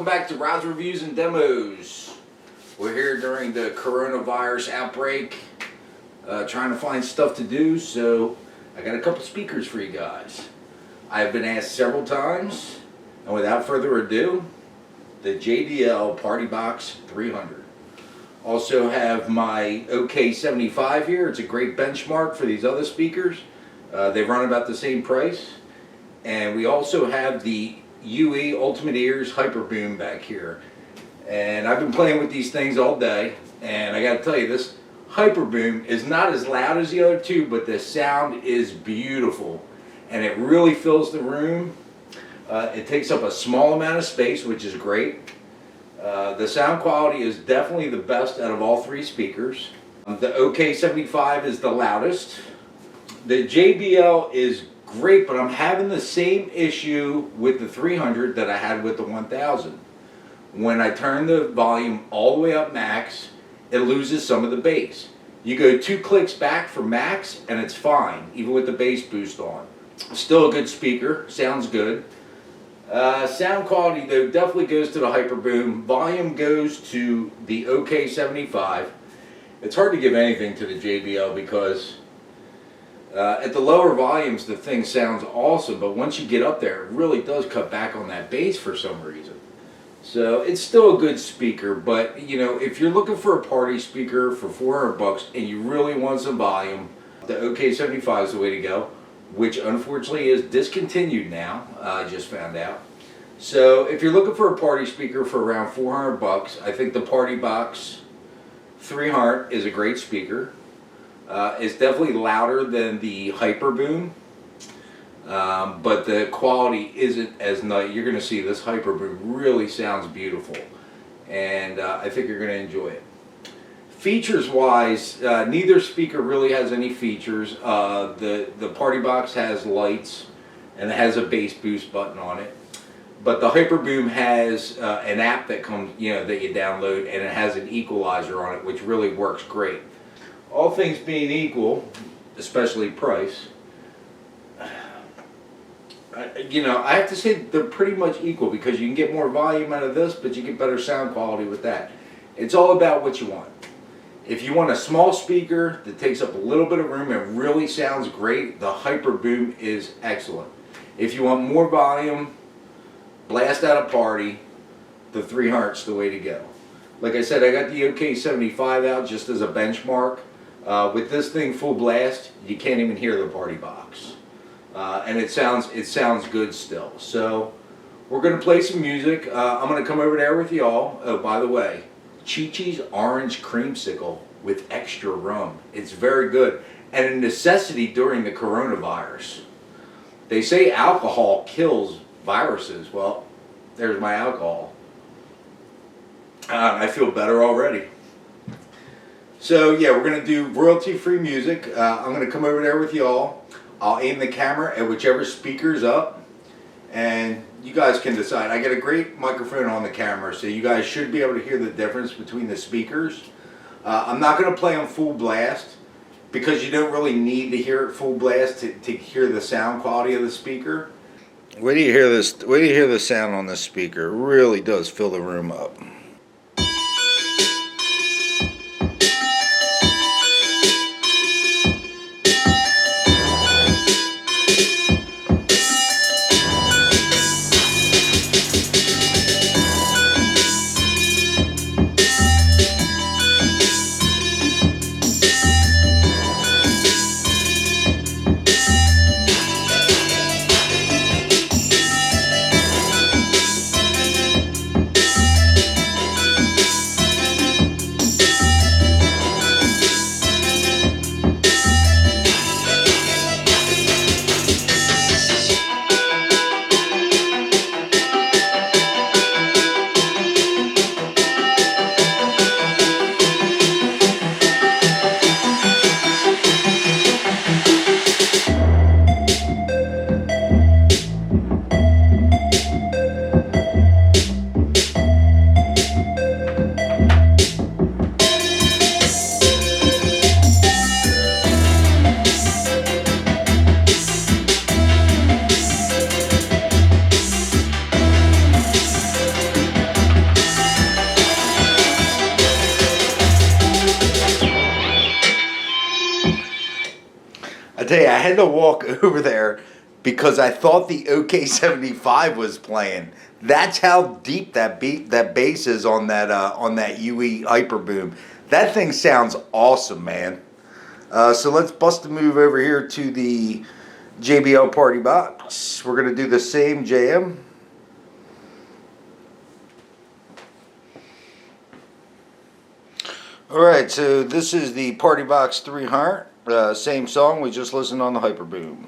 back to Rod's Reviews and Demos. We're here during the coronavirus outbreak, trying to find stuff to do, so I got a couple speakers for you guys. I've been asked several times, and without further ado, the JBL Partybox 300. Also have my OK75 here. It's a great benchmark for these other speakers. They run about the same price. And we also have the UE Ultimate Ears Hyperboom back here. And I've been playing with these things all day, and I gotta tell you, this Hyperboom is not as loud as the other two, but the sound is beautiful. And it really fills the room. It takes up a small amount of space, which is great. The sound quality is definitely the best out of all three speakers. The OK75 is the loudest. The JBL is great, but I'm having the same issue with the 300 that I had with the 1000. When I turn the volume all the way up max, it loses some of the bass. You go 2 clicks back for max and it's fine, even with the bass boost on. Still a good speaker, sounds good. Sound quality though definitely goes to the Hyperboom. Volume goes to the OK75. It's hard to give anything to the JBL because at the lower volumes the thing sounds awesome, but once you get up there it really does cut back on that bass for some reason. So it's still a good speaker, but you know, if you're looking for a party speaker for $400 and you really want some volume, the OK75 is the way to go, which unfortunately is discontinued now. I just found out. So if you're looking for a party speaker for around $400, I think the Partybox 300 is a great speaker. It's definitely louder than the Hyperboom, but the quality isn't as nice. You're going to see this Hyperboom really sounds beautiful, and I think you're going to enjoy it. Features wise, neither speaker really has any features. The Partybox has lights and it has a bass boost button on it, but the Hyperboom has an app that comes, that you download, and it has an equalizer on it, which really works great. All things being equal, especially price, I have to say they're pretty much equal because you can get more volume out of this, but you get better sound quality with that. It's all about what you want. If you want a small speaker that takes up a little bit of room and really sounds great, the Hyperboom is excellent. If you want more volume, blast out a party, the 300's the way to go. Like I said, I got the OK75 out just as a benchmark. With this thing full blast, you can't even hear the Partybox. And it sounds good still. So we're going to play some music. I'm going to come over there with y'all. Oh, by the way, Chi-Chi's Orange Creamsicle with extra rum. It's very good, and a necessity during the coronavirus. They say alcohol kills viruses. Well, there's my alcohol. I feel better already. So yeah, we're going to do royalty-free music. I'm going to come over there with y'all. I'll aim the camera at whichever speaker's up, and you guys can decide. I got a great microphone on the camera, so you guys should be able to hear the difference between the speakers. I'm not going to play on full blast because you don't really need to hear it full blast to hear the sound quality of the speaker. Wait till you hear this. Wait till you hear the sound on this speaker. It really does fill the room up. I tell you, I had to walk over there because I thought the OK75 was playing. That's how deep that bass is on that UE Hyperboom. That thing sounds awesome, man. So let's bust a move over here to the JBL Partybox. We're gonna do the same jam. Alright, so this is the Partybox 300. Same song, we just listened on the Hyperboom.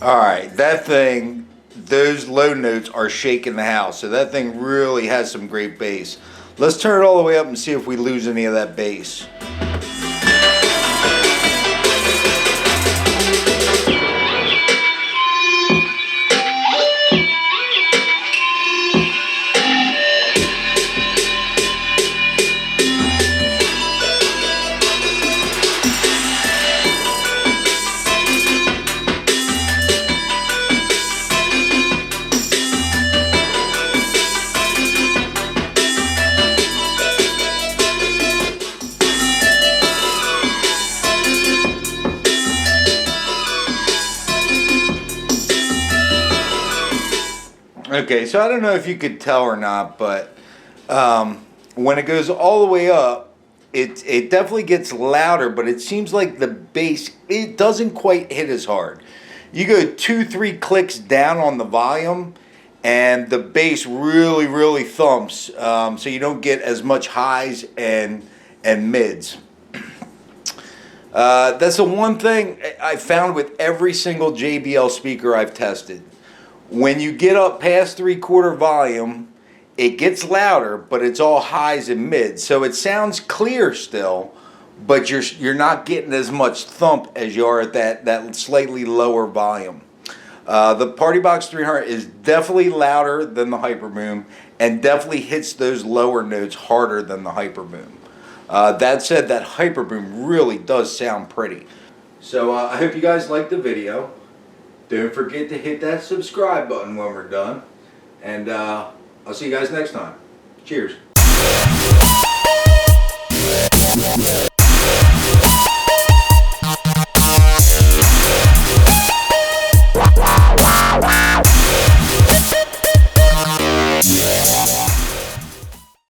Alright, that thing, those low notes are shaking the house. So that thing really has some great bass. Let's turn it all the way up and see if we lose any of that bass. Okay, so I don't know if you could tell or not, but when it goes all the way up, it definitely gets louder, but it seems like the bass, it doesn't quite hit as hard. You go 2-3 clicks down on the volume, and the bass really thumps, so you don't get as much highs and mids. That's the one thing I found with every single JBL speaker I've tested. When you get up past 3/4 volume, it gets louder, but it's all highs and mids. So it sounds clear still, but you're not getting as much thump as you are at that slightly lower volume. The Partybox 300 is definitely louder than the Hyperboom and definitely hits those lower notes harder than the Hyperboom. That said, that Hyperboom really does sound pretty. So I hope you guys liked the video. Don't forget to hit that subscribe button when we're done. And I'll see you guys next time. Cheers.